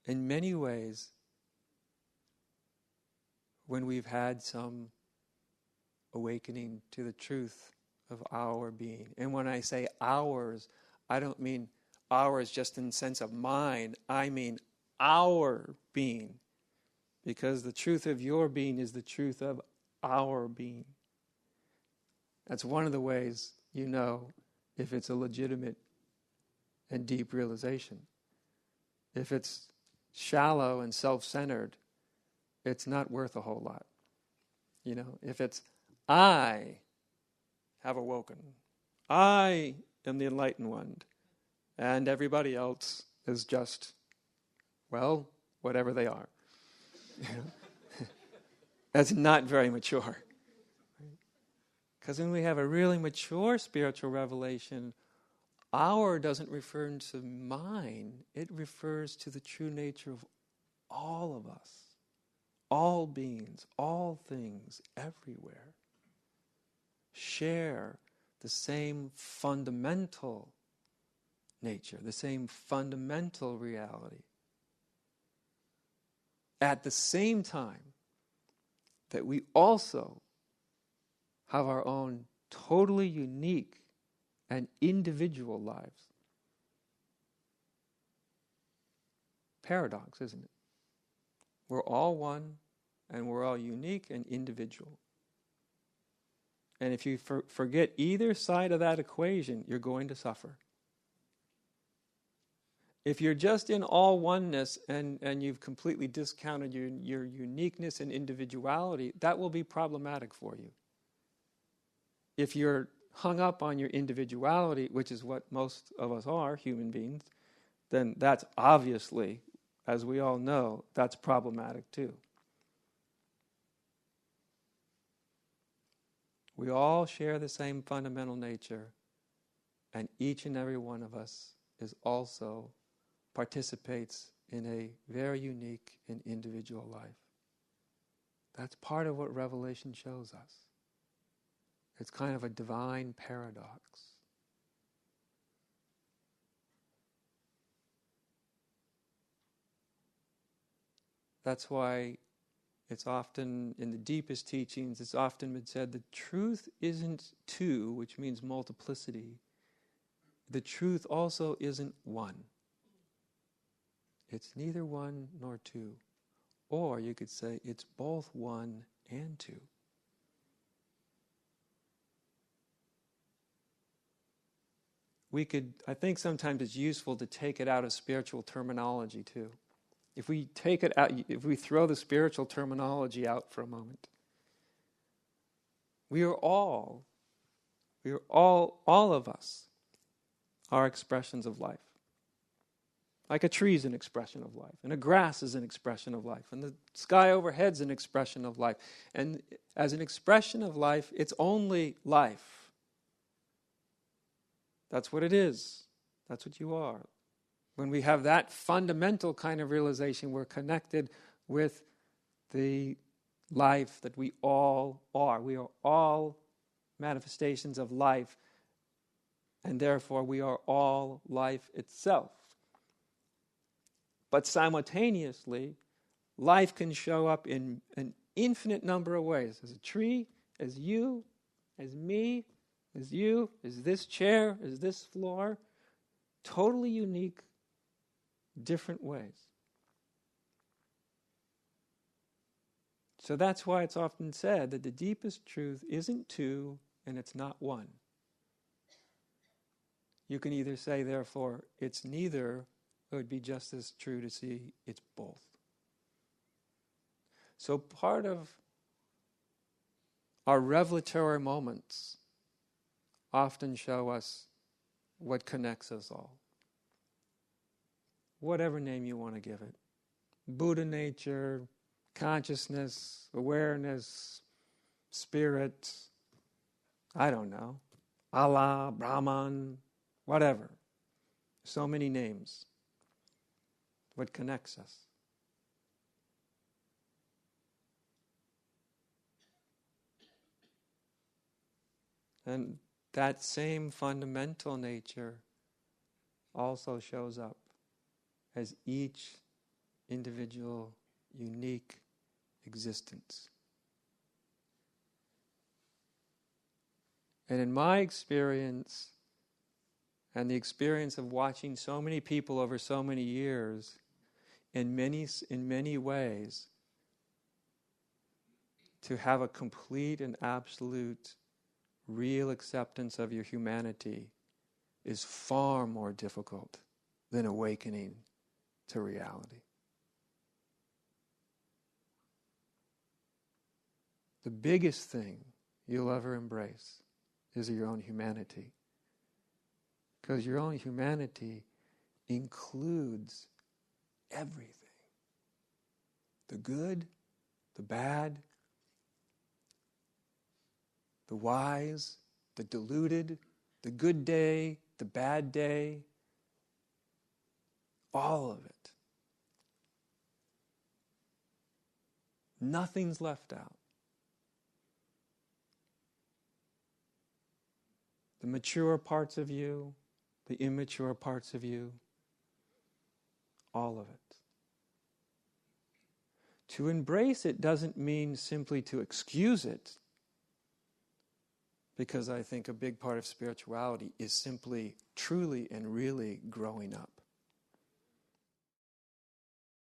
in many ways, when we've had some awakening to the truth of our being. And when I say ours, I don't mean ours just in the sense of mine. I mean our being. Because the truth of your being is the truth of our being. That's one of the ways you know if it's a legitimate and deep realization. If it's shallow and self-centered, it's not worth a whole lot. You know, if it's I have awoken, I am the enlightened one, and everybody else is just, well, whatever they are. You know? That's not very mature. Because when we have a really mature spiritual revelation, our doesn't refer to mine, it refers to the true nature of all of us, all beings, all things, everywhere. Share the same fundamental nature, the same fundamental reality. At the same time that we also have our own totally unique and individual lives. Paradox, isn't it? We're all one, and we're all unique and individual. And if you forget either side of that equation, you're going to suffer. If you're just in all oneness and you've completely discounted your uniqueness and individuality, that will be problematic for you. If you're hung up on your individuality, which is what most of us are, human beings, then that's obviously, as we all know, that's problematic too. We all share the same fundamental nature, and each and every one of us is also participates in a very unique and individual life. That's part of what Revelation shows us. It's kind of a divine paradox. That's why it's often, in the deepest teachings, it's often been said the truth isn't two, which means multiplicity. The truth also isn't one. It's neither one nor two. Or you could say it's both one and two. I think sometimes it's useful to take it out of spiritual terminology too. If we take it out, if we throw the spiritual terminology out for a moment, we are all of us are expressions of life. Like a tree is an expression of life, and a grass is an expression of life, and the sky overhead is an expression of life. And as an expression of life, it's only life. That's what it is. That's what you are. When we have that fundamental kind of realization, we're connected with the life that we all are. We are all manifestations of life, and therefore we are all life itself. But simultaneously, life can show up in an infinite number of ways. As a tree, as you, as me, as you, as this chair, as this floor. Totally unique, different ways. So that's why it's often said that the deepest truth isn't two and it's not one. You can either say, therefore, it's neither, or it would be just as true to see it's both. So part of our revelatory moments often show us what connects us all. Whatever name you want to give it. Buddha nature, consciousness, awareness, spirit, I don't know, Allah, Brahman, whatever. So many names. What connects us? And that same fundamental nature also shows up as each individual, unique existence. And in my experience, and the experience of watching so many people over so many years, in many ways, to have a complete and absolute real acceptance of your humanity is far more difficult than awakening to reality. The biggest thing you'll ever embrace is your own humanity. Because your own humanity includes everything. The good, the bad, the wise, the deluded, the good day, the bad day, all of it. Nothing's left out. The mature parts of you, the immature parts of you, all of it. To embrace it doesn't mean simply to excuse it, because I think a big part of spirituality is simply, truly, and really growing up.